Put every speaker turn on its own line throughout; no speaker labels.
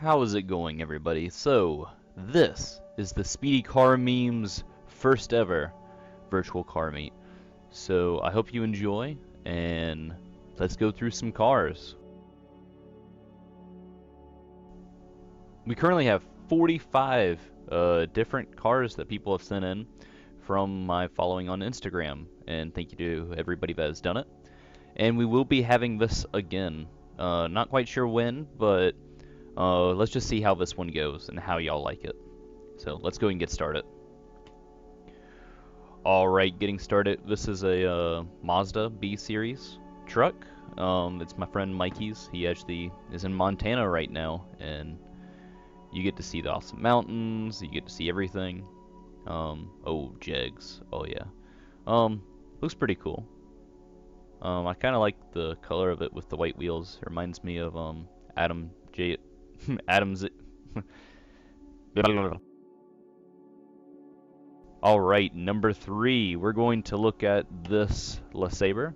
How is it going, everybody? So, this is the Speedy Car Meme's first ever virtual car meet. So, I hope you enjoy, and let's go through some cars. We currently have 45 different cars that people have sent in from my following on Instagram, and thank you to everybody that has done it. And we will be having this again. Not quite sure when, but let's just see how this one goes and how y'all like it. So let's go and get started. Alright, getting started. This is a Mazda B Series truck. It's my friend Mikey's. He actually is in Montana right now, and you get to see the awesome mountains, you get to see everything. Oh, jegs. Oh yeah. Looks pretty cool. I kind of like the color of it with the white wheels. It reminds me of Adam's. Alright, number 3. We're going to look at this Lesabre.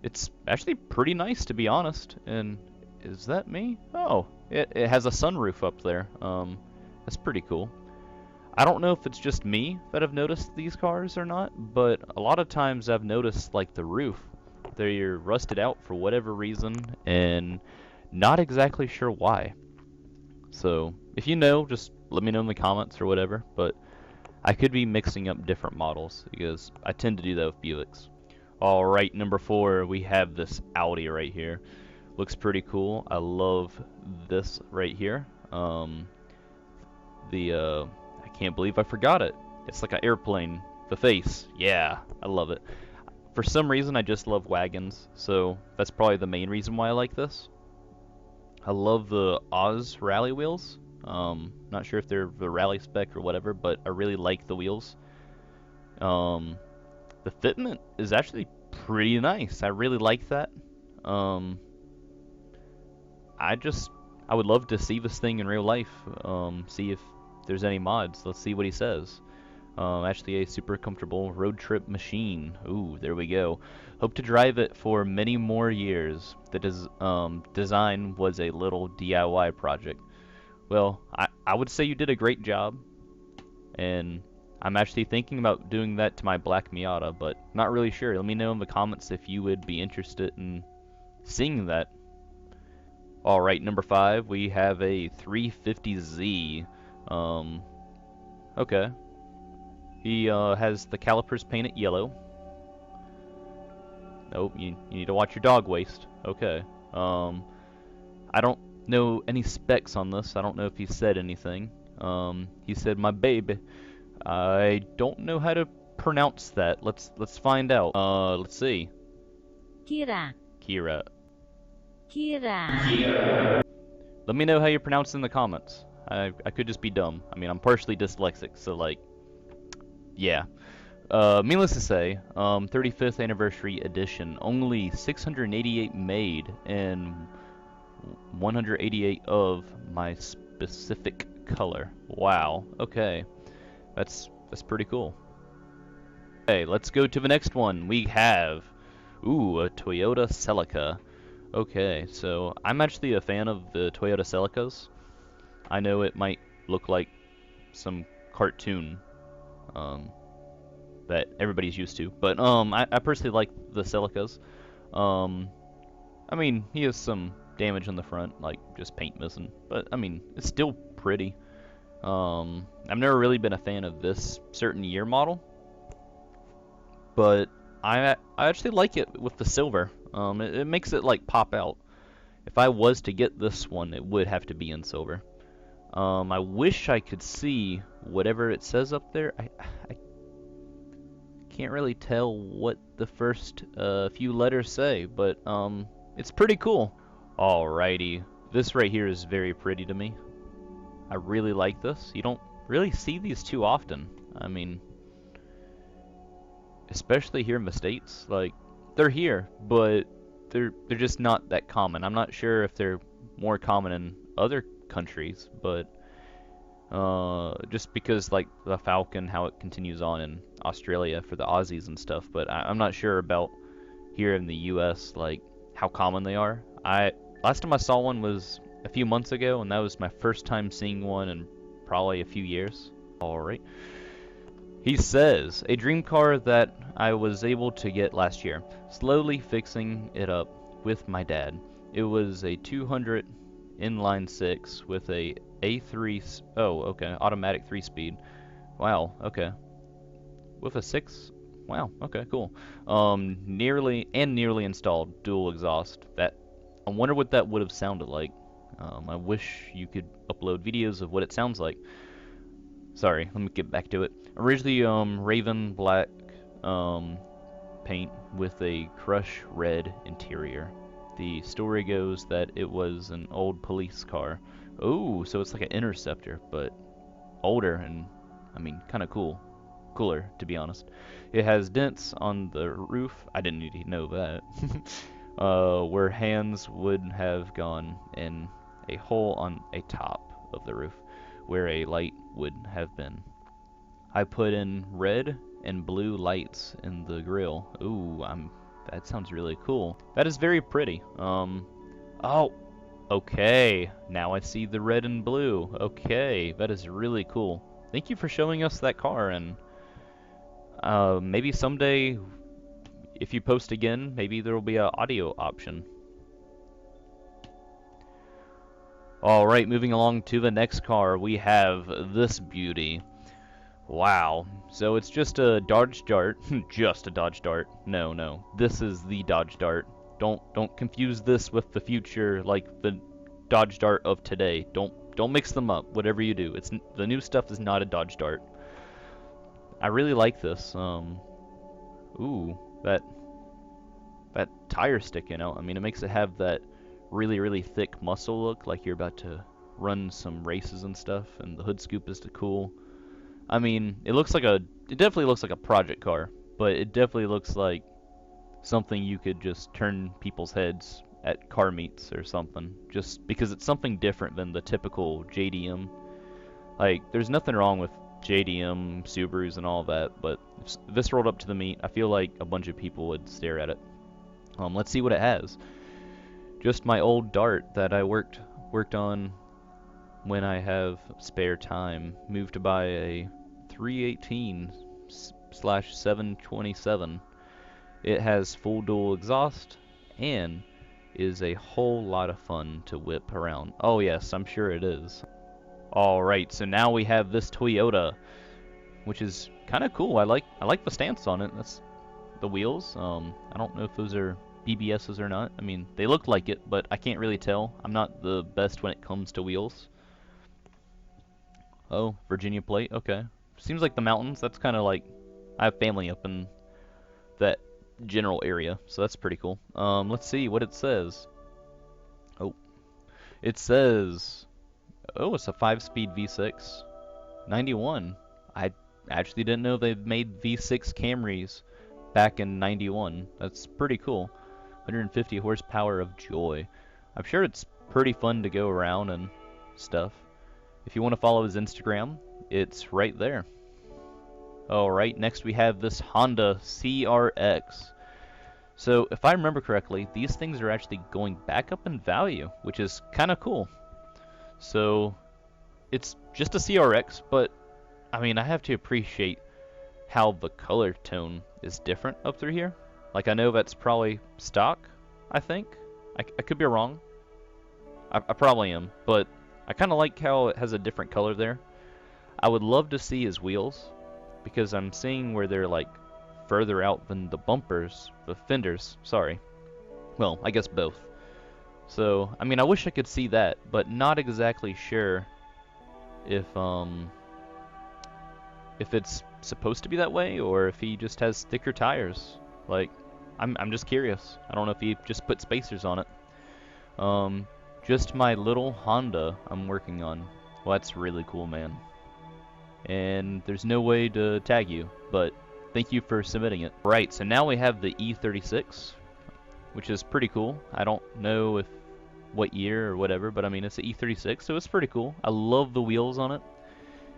It's actually pretty nice, to be honest. And is that me? Oh, it has a sunroof up there. That's pretty cool. I don't know if it's just me that have noticed these cars or not, but a lot of times I've noticed like the roof. They're rusted out for whatever reason, and not exactly sure why. So, if you know, just let me know in the comments or whatever, but I could be mixing up different models, because I tend to do that with Buicks. Alright, number 4, we have this Audi right here. Looks pretty cool. I love this right here. I can't believe I forgot it. It's like an airplane. The face. Yeah, I love it. For some reason, I just love wagons, so that's probably the main reason why I like this. I love the Oz rally wheels. Not sure if they're the rally spec or whatever, but I really like the wheels. The fitment is actually pretty nice. I really like that. I would love to see this thing in real life. See if there's any mods. Let's see what he says. Actually a super comfortable road trip machine. Ooh, there we go. Hope to drive it for many more years. The design was a little DIY project. Well, I would say you did a great job, and I'm actually thinking about doing that to my black Miata, but not really sure. Let me know in the comments if you would be interested in seeing that. Alright, number 5, we have a 350Z. Okay. He has the calipers painted yellow. Oh, you need to watch your dog waste. Okay. I don't know any specs on this. I don't know if he said anything. He said, "My baby." I don't know how to pronounce that. Let's find out. Let's see.
Kira.
Kira.
Kira.
Let me know how you pronounce it in the comments. I could just be dumb. I mean, I'm partially dyslexic, so like, yeah. Needless to say, 35th anniversary edition. Only 688 made, and 188 of my specific color. Wow. Okay, that's pretty cool. Okay, let's go to the next one. We have, ooh, a Toyota Celica. Okay, so I'm actually a fan of the Toyota Celicas. I know it might look like some cartoon that everybody's used to, but I personally like the Celicas. I mean, he has some damage on the front, like just paint missing, but I mean, it's still pretty. I've never really been a fan of this certain year model, but I actually like it with the silver. It makes it like pop out. If I was to get this one, it would have to be in silver. I wish I could see whatever it says up there. I can't really tell what the first few letters say, but it's pretty cool. Alrighty, this right here is very pretty to me. I really like this. You don't really see these too often. I mean, especially here in the States. Like, they're here, but they're just not that common. I'm not sure if they're more common in other countries, but just because like the Falcon, how it continues on in Australia for the Aussies and stuff, but I'm not sure about here in the US, like how common they are. Last time I saw one was a few months ago, and that was my first time seeing one in probably a few years. Alright. He says, a dream car that I was able to get last year, slowly fixing it up with my dad. It was a 200 inline 6 with a A3, oh, okay, automatic 3-speed. Wow, okay. With a 6? Wow, okay, cool. Nearly installed dual exhaust. That, I wonder what that would have sounded like. I wish you could upload videos of what it sounds like. Sorry, let me get back to it. Originally, raven black paint with a crush red interior. The story goes that it was an old police car. Oh, so it's like an Interceptor, but older and, I mean, kind of cool. Cooler, to be honest. It has dents on the roof. I didn't need to know that. Where hands would have gone, and a hole on a top of the roof where a light would have been. I put in red and blue lights in the grill. Ooh, that sounds really cool. That is very pretty. Oh, okay. Now I see the red and blue. Okay, that is really cool. Thank you for showing us that car, and maybe someday, if you post again, maybe there will be an audio option. Alright, moving along to the next car, we have this beauty. Wow. So it's just a Dodge Dart. Just a Dodge Dart. No. This is the Dodge Dart. Don't confuse this with the future, like the Dodge Dart of today. Don't mix them up, whatever you do. The new stuff is not a Dodge Dart. I really like this. Ooh, that tire sticking out. I mean, it makes it have that really thick muscle look, like you're about to run some races and stuff, and the hood scoop is cool. I mean, it definitely looks like a project car, but it definitely looks like something you could just turn people's heads at car meets or something, just because it's something different than the typical JDM. Like, there's nothing wrong with JDM, Subarus, and all that, but if this rolled up to the meet, I feel like a bunch of people would stare at it. Let's see what it has. Just my old Dart that I worked on when I have spare time. Moved to buy a 318/727. It has full dual exhaust and is a whole lot of fun to whip around. Oh yes, I'm sure it is. Alright, so now we have this Toyota, which is kind of cool. I like the stance on it. That's the wheels. I don't know if those are BBSs or not. I mean, they look like it, but I can't really tell. I'm not the best when it comes to wheels. Oh, Virginia plate, okay. Seems like the mountains, that's kind of like, I have family up in that general area, so that's pretty cool. Let's see what it says. Oh, it says, oh, it's a 5-speed V6, 91. I actually didn't know they made V6 Camrys back in 91. That's pretty cool. 150 horsepower of joy. I'm sure it's pretty fun to go around and stuff. If you want to follow his Instagram, it's right there. Alright, next we have this Honda CRX. So, if I remember correctly, these things are actually going back up in value, which is kind of cool. So, it's just a CRX, but, I mean, I have to appreciate how the color tone is different up through here. Like, I know that's probably stock, I think. I could be wrong. I probably am, but I kind of like how it has a different color there. I would love to see his wheels, because I'm seeing where they're like further out than the bumpers, the fenders, sorry. Well, I guess both. So, I mean, I wish I could see that, but not exactly sure if it's supposed to be that way, or if he just has thicker tires. Like, I'm just curious. I don't know if he just put spacers on it. Just my little Honda I'm working on. Well, that's really cool, man. And there's no way to tag you, but thank you for submitting it. Right, so now we have the E36, which is pretty cool. I don't know what year or whatever, but I mean, it's the E36, so it's pretty cool. I love the wheels on it.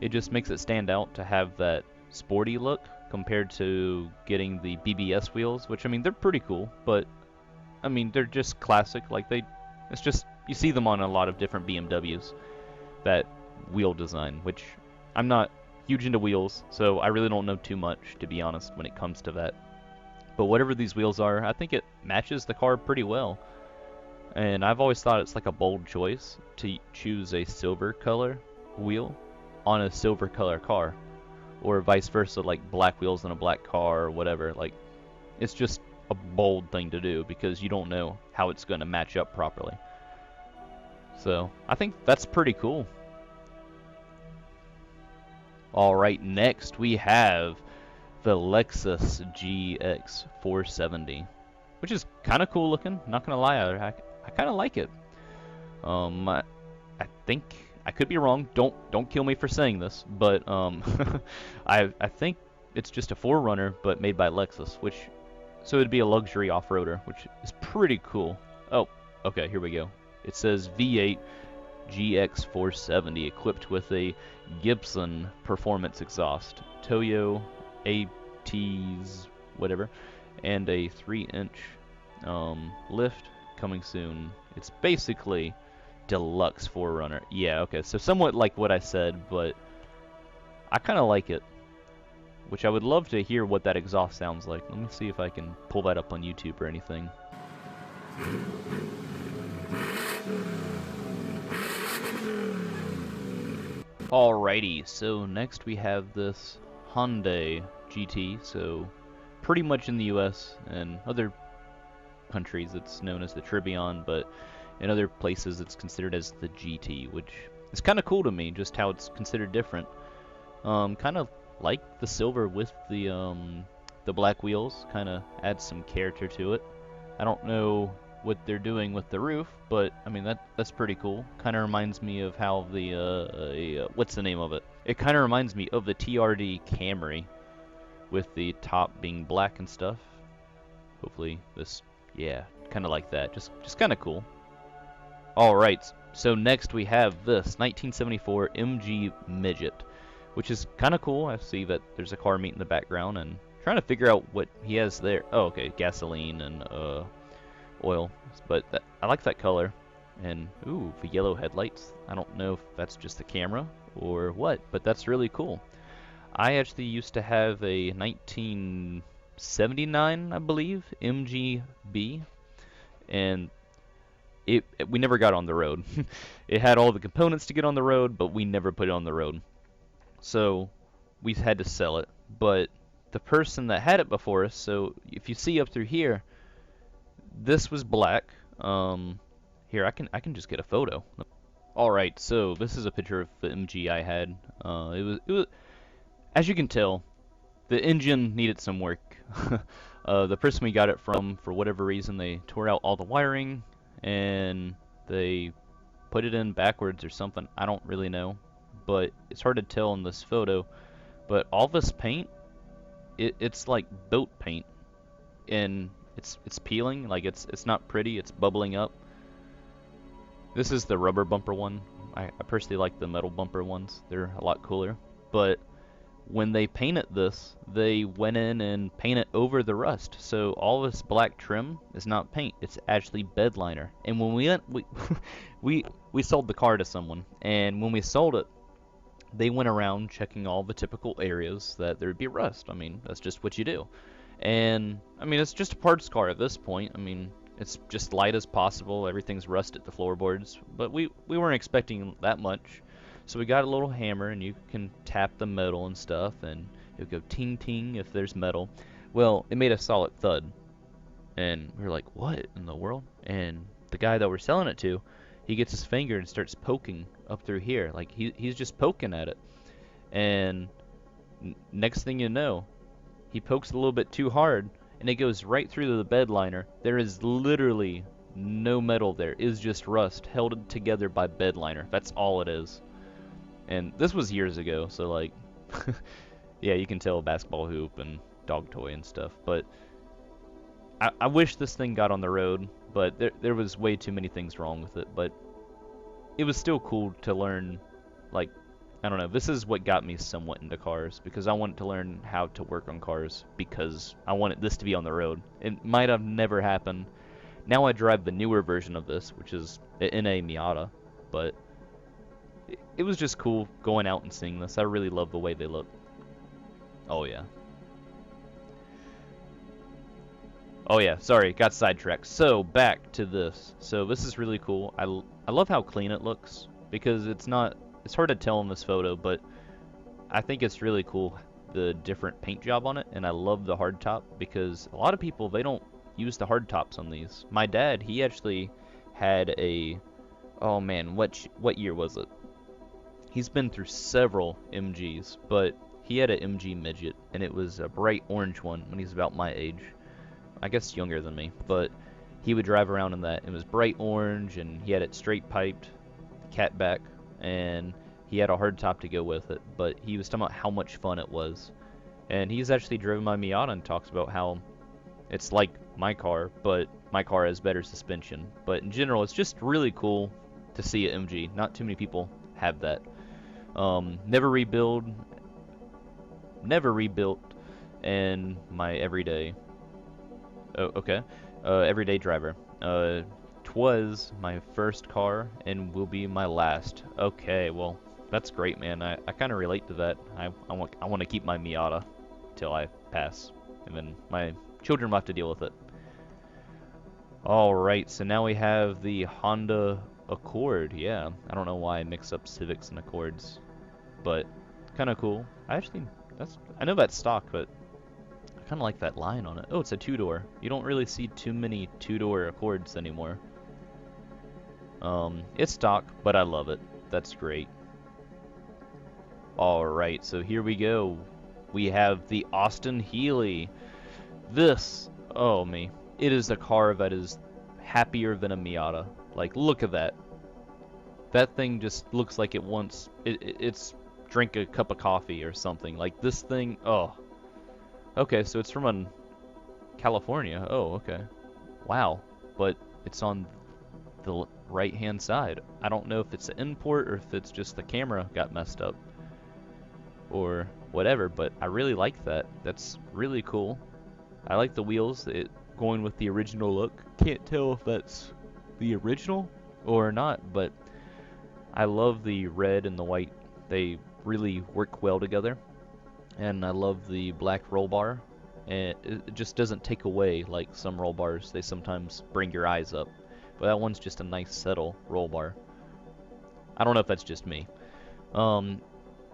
It just makes it stand out to have that sporty look compared to getting the BBS wheels, which, I mean, they're pretty cool, but I mean, they're just classic. Like, it's just You see them on a lot of different BMWs, that wheel design, which I'm not huge into wheels, so I really don't know too much, to be honest, when it comes to that. But whatever these wheels are, I think it matches the car pretty well. And I've always thought it's like a bold choice to choose a silver color wheel on a silver color car, or vice versa, like black wheels on a black car or whatever. Like, it's just a bold thing to do because you don't know how it's going to match up properly. So I think that's pretty cool. Alright, next we have the Lexus GX 470, which is kind of cool looking, not gonna lie. I kind of like it. I think I could be wrong. Don't kill me for saying this, but I think it's just a 4Runner, but made by Lexus, which so it'd be a luxury off-roader, which is pretty cool. Oh, okay, here we go. It says V8 GX 470 equipped with a Gibson performance exhaust, Toyo ATs, whatever, and a 3-inch lift coming soon. It's basically deluxe 4Runner. Yeah, okay, so somewhat like what I said, but I kind of like it, which I would love to hear what that exhaust sounds like. Let me see if I can pull that up on YouTube or anything. Alrighty, so next we have this Hyundai GT, so pretty much in the US and other countries it's known as the Tribbion, but in other places it's considered as the GT, which is kind of cool to me, just how it's considered different. Kind of like the silver with the black wheels, kind of adds some character to it. I don't know what they're doing with the roof, but I mean that's pretty cool. Kind of reminds me of how the what's the name of it? It kind of reminds me of the TRD Camry, with the top being black and stuff. Hopefully this, yeah, kind of like that. Just kind of cool. All right, so next we have this 1974 MG Midget, which is kind of cool. I see that there's a car meet in the background and trying to figure out what he has there. Oh, okay, gasoline and oil, but I like that color. And ooh, the yellow headlights. I don't know if that's just the camera or what, but that's really cool. I actually used to have a 1979, I believe, MG B, and we never got on the road. It had all the components to get on the road, but we never put it on the road. So we had to sell it. But the person that had it before us, so if you see up through here, this was black. Here, I can just get a photo. All right, so this is a picture of the MG I had. It was, as you can tell, the engine needed some work. The person we got it from, for whatever reason, they tore out all the wiring and they put it in backwards or something. I don't really know, but it's hard to tell in this photo. But all this paint, it's like boat paint, and it's peeling. Like it's not pretty. It's bubbling up. This is the rubber bumper one. I personally like the metal bumper ones. They're a lot cooler. But when they painted this, they went in and painted over the rust. So all this black trim is not paint. It's actually bed liner. And when we sold the car to someone, and when we sold it, they went around checking all the typical areas that there'd be rust. I mean, that's just what you do. And I mean, it's just a parts car at this point. I mean, it's just light as possible. Everything's rusted, the floorboards, but we weren't expecting that much. So we got a little hammer, and you can tap the metal and stuff, and it'll go ting ting if there's metal. Well, it made a solid thud, and we were like, what in the world? And the guy that we're selling it to, he gets his finger and starts poking up through here, like he's just poking at it. And next thing you know, he pokes a little bit too hard, and it goes right through the bed liner. There is literally no metal there. It is just rust held together by bed liner. That's all it is. And this was years ago, so like, yeah, you can tell basketball hoop and dog toy and stuff. But I wish this thing got on the road, but there was way too many things wrong with it. But it was still cool to learn, like, I don't know, this is what got me somewhat into cars, because I wanted to learn how to work on cars, because I wanted this to be on the road. It might have never happened, Now I drive the newer version of this, which is in a Miata, but it was just cool going out and seeing this. I really love the way they look. Oh yeah. Oh yeah, sorry, got sidetracked. So, back to this. So, this is really cool. I love how clean it looks, because it's hard to tell in this photo, but I think it's really cool, the different paint job on it, and I love the hardtop, because a lot of people, they don't use the hardtops on these. My dad, he actually had a, oh man, what year was it? He's been through several MGs, but he had an MG Midget, and it was a bright orange one when he was about my age. I guess younger than me, but he would drive around in that. It was bright orange, and he had it straight piped, catback, and he had a hard top to go with it, but he was talking about how much fun it was. And he's actually driven my Miata and talks about how it's like my car, but my car has better suspension. But in general, it's just really cool to see an MG. Not too many people have that. Never rebuilt, and my everyday. Oh, okay. Everyday driver. Twas my first car and will be my last. Okay, well, that's great, man. I kind of relate to that. I want to keep my Miata till I pass, and then my children will have to deal with it. All right, so now we have the Honda Accord. Yeah, I don't know why I mix up Civics and Accords, but kind of cool. I know that's stock, but I kind of like that line on it. Oh, it's a two-door. You don't really see too many two-door Accords anymore. It's stock, but I love it. That's great. Alright, so here we go. We have the Austin Healey. This, oh me, it is a car that is happier than a Miata. Like, look at that. That thing just looks like it wants, it's drink a cup of coffee or something. Like, this thing, oh. Okay, so it's from California. Oh, okay. Wow. But it's on the right-hand side. I don't know if it's an import or if it's just the camera got messed up or whatever, but I really like that. That's really cool. I like the wheels, going with the original look. Can't tell if that's the original or not, but I love the red and the white. They really work well together. And I love the black roll bar, and it just doesn't take away like some roll bars. They sometimes bring your eyes up, but that one's just a nice subtle roll bar. I don't know if that's just me.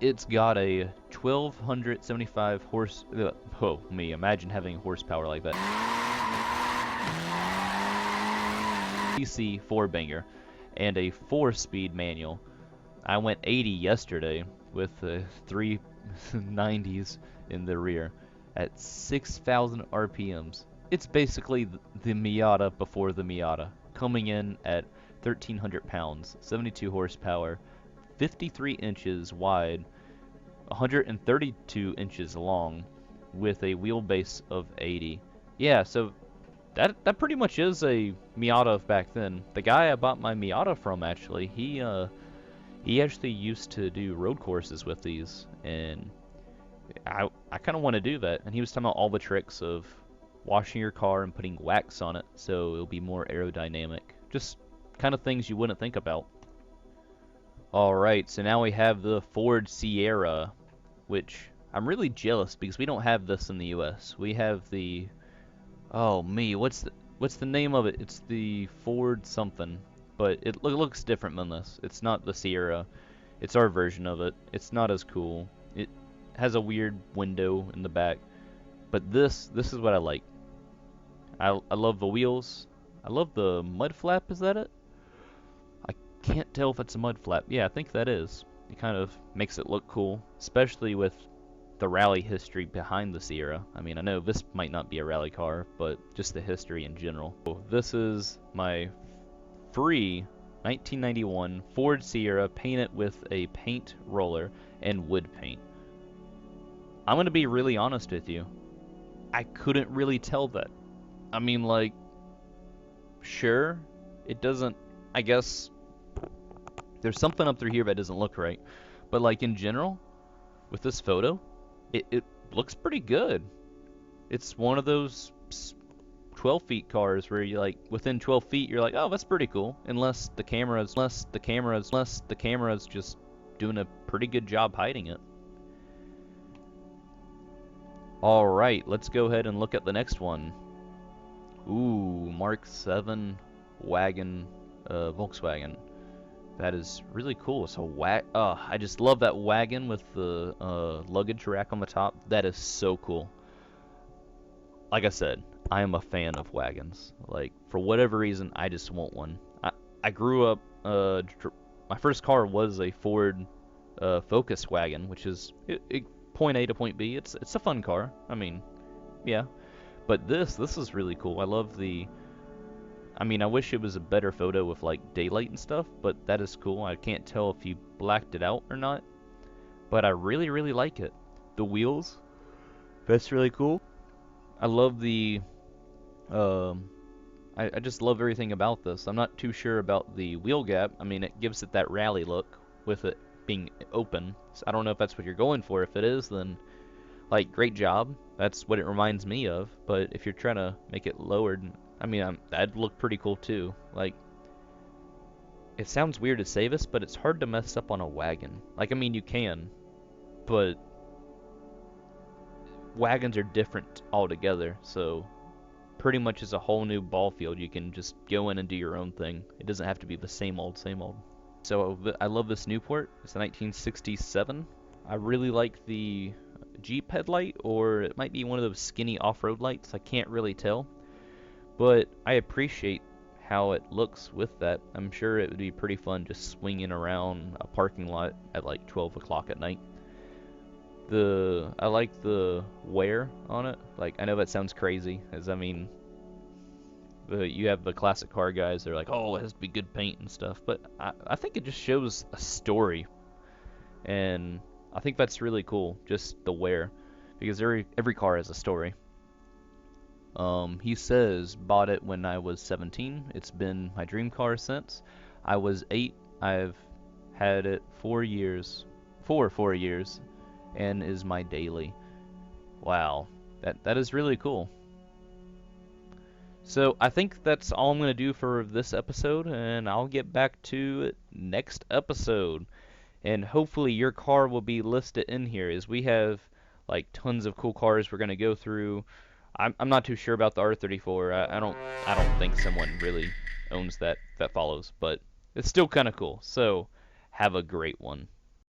It's got a 1275 horse. Oh me! Imagine having horsepower like that. DC 4-banger, and a 4-speed manual. I went 80 yesterday with 390s in the rear at 6,000 RPMs. It's basically the Miata before the Miata, coming in at 1,300 pounds, 72 horsepower, 53 inches wide, 132 inches long, with a wheelbase of 80. Yeah, so that pretty much is a Miata of back then. The guy I bought my Miata from, actually, he actually used to do road courses with these, and I kind of want to do that. And he was talking about all the tricks of washing your car and putting wax on it so it'll be more aerodynamic. Just kind of things you wouldn't think about. Alright, so now we have the Ford Sierra, which I'm really jealous because we don't have this in the US. We have the, oh me, what's the name of it? It's the Ford something, but it looks different than this. It's not the Sierra. It's our version of it. It's not as cool. It has a weird window in the back, but this is what I like. I love the wheels. I love the mud flap. Is that it? I can't tell if it's a mud flap. Yeah, I think that is. It kind of makes it look cool, especially with the rally history behind the Sierra. I mean, I know this might not be a rally car, but just the history in general. So this is my free 1991 Ford Sierra painted with a paint roller and wood paint. I'm going to be really honest with you. I couldn't really tell that. I mean, like, sure, it doesn't, I guess, there's something up through here that doesn't look right. But, like, in general, with this photo, it looks pretty good. It's one of those 12 feet cars where you like within 12 feet you're like, oh, that's pretty cool, unless the camera's just doing a pretty good job hiding it. All right, let's go ahead and look at the next one. Ooh, Mark 7 wagon, Volkswagen. That is really cool. So I just love that wagon with the luggage rack on the top. That is so cool. Like I said, I am a fan of wagons. Like, for whatever reason, I just want one. I grew up, my first car was a Ford Focus wagon, which is point A to point B. It's a fun car. I mean, yeah. But this is really cool. I love the. I mean, I wish it was a better photo with like daylight and stuff, but that is cool. I can't tell if you blacked it out or not, but I really, really like it. The wheels, that's really cool. I love the. Um, I just love everything about this. I'm not too sure about the wheel gap. I mean, it gives it that rally look with it being open. So I don't know if that's what you're going for. If it is, then like great job. That's what it reminds me of. But if you're trying to make it lowered, I mean, that'd look pretty cool too. Like, it sounds weird to say this, but it's hard to mess up on a wagon. Like, I mean, you can, but wagons are different altogether. So pretty much is a whole new ball field. You can just go in and do your own thing. It doesn't have to be the same old, same old. So I love this Newport. It's a 1967. I really like the Jeep headlight, or it might be one of those skinny off-road lights. I can't really tell. But I appreciate how it looks with that. I'm sure it would be pretty fun just swinging around a parking lot at like 12 o'clock at night. I like the wear on it. Like, I know that sounds crazy, as I mean, you have the classic car guys, they're like, oh, it has to be good paint and stuff, but I think it just shows a story, and I think that's really cool, just the wear, because every car has a story. He says, bought it when I was 17. It's been my dream car since. I was 8. I've had it 4 years, for 4 years, and is my daily. Wow, that is really cool. So I think that's all I'm going to do for this episode, and I'll get back to it next episode. And hopefully your car will be listed in here, as we have like tons of cool cars we're going to go through. I'm not too sure about the R34. I don't think someone really owns that follows, but it's still kind of cool. So have a great one.